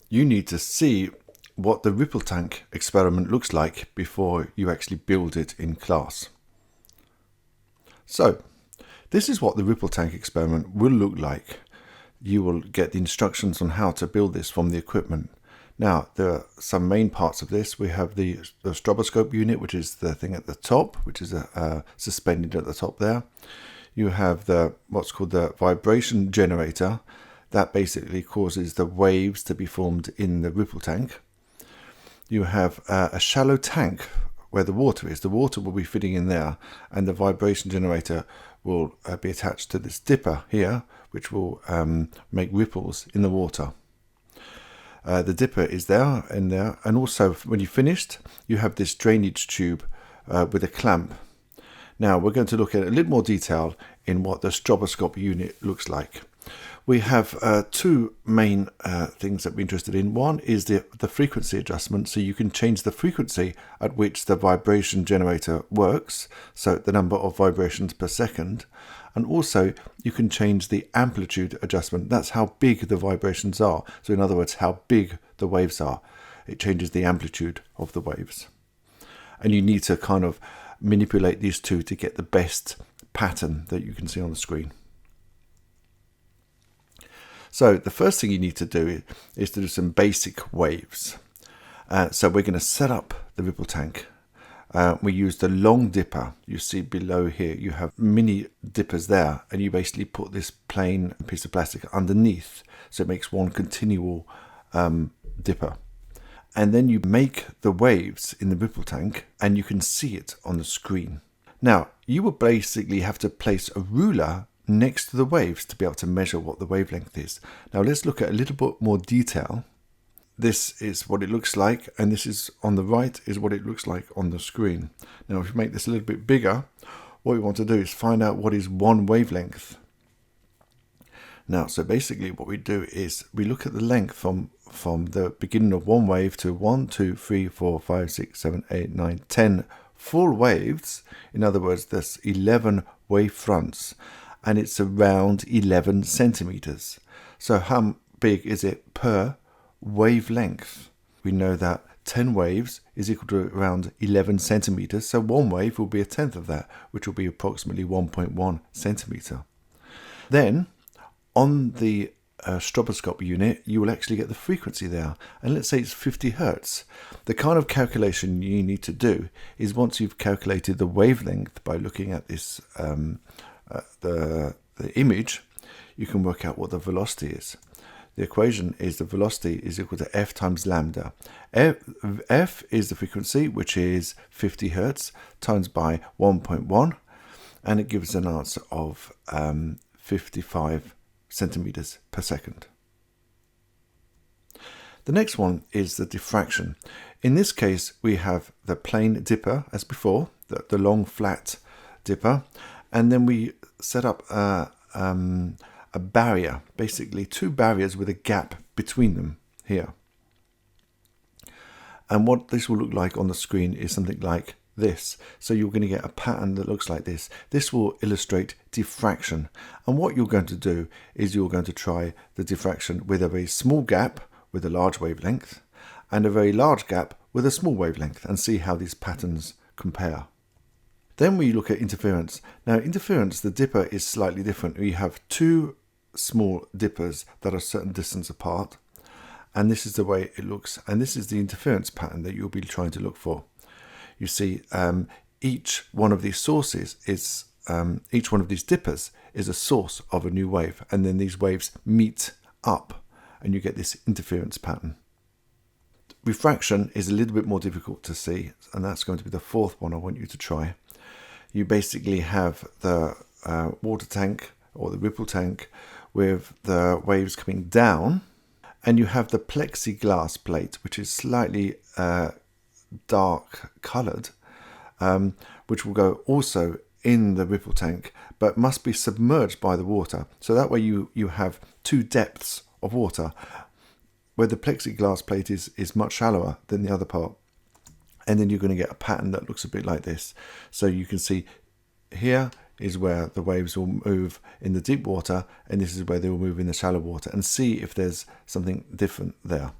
you need to see what the ripple tank experiment looks like before you actually build it in class. So this is what the ripple tank experiment will look like. You will get the instructions on how to build this from the equipment. Now, there are some main parts of this. We have the stroboscope unit, which is the thing at the top, which is suspended at the top there. You have what's called the vibration generator. That basically causes the waves to be formed in the ripple tank. You have a shallow tank where the water is. The water will be fitting in there, and the vibration generator will be attached to this dipper here, which will make ripples in the water. The dipper is there, and also when you've finished, you have this drainage tube with a clamp. Now we're going to look at a little more detail in what the stroboscope unit looks like. We have two main things that we're interested in. One is the frequency adjustment, so you can change the frequency at which the vibration generator works, so the number of vibrations per second. And also you can change the amplitude adjustment. That's how big the vibrations are. So in other words, how big the waves are. It changes the amplitude of the waves. And you need to kind of manipulate these two to get the best pattern that you can see on the screen. So the first thing you need to do is to do some basic waves. So we're going to set up the ripple tank. We use the long dipper. You see below here you have mini dippers there, and you basically put this plain piece of plastic underneath, so it makes one continual dipper. And then you make the waves in the ripple tank, and you can see it on the screen. Now you will basically have to place a ruler next to the waves to be able to measure what the wavelength is. Now let's look at a little bit more detail. This is what it looks like, and this is on the right is what it looks like on the screen. Now if we make this a little bit bigger, what we want to do is find out what is one wavelength. Now, so basically what we do is we look at the length from the beginning of one wave to 1, 2, 3, 4, 5, 6, 7, 8, 9, 10 full waves. In other words, there's 11 wave fronts, and it's around 11 centimeters. So how big is it per wavelength? We know that 10 waves is equal to around 11 centimeters. So one wave will be a tenth of that, which will be approximately 1.1 centimeter. Then on the stroboscope unit, you will actually get the frequency there. And let's say it's 50 hertz. The kind of calculation you need to do is, once you've calculated the wavelength by looking at this the image, you can work out what the velocity is. The equation is the velocity is equal to f times lambda. F is the frequency, which is 50 hertz, times by 1.1, and it gives an answer of 55 centimeters per second. The next one is the diffraction. In this case, we have the plain dipper as before, the long flat dipper, and then we set up a barrier, basically two barriers with a gap between them here. And what this will look like on the screen is something like this. So you're going to get a pattern that looks like this. This will illustrate diffraction. And what you're going to do is you're going to try the diffraction with a very small gap with a large wavelength, and a very large gap with a small wavelength, and see how these patterns compare. Then we look at interference. Now interference, the dipper is slightly different. We have two small dippers that are a certain distance apart, and this is the way it looks, and this is the interference pattern that you'll be trying to look for. You see, each one of these sources is, each one of these dippers is a source of a new wave, and then these waves meet up, and you get this interference pattern. Refraction is a little bit more difficult to see, and that's going to be the fourth one I want you to try. You basically have the water tank or the ripple tank with the waves coming down, and you have the plexiglass plate, which is slightly dark colored, which will go also in the ripple tank, but must be submerged by the water. So that way you have two depths of water, where the plexiglass plate is much shallower than the other part. And then you're going to get a pattern that looks a bit like this. So you can see here is where the waves will move in the deep water, and this is where they will move in the shallow water, and see if there's something different there.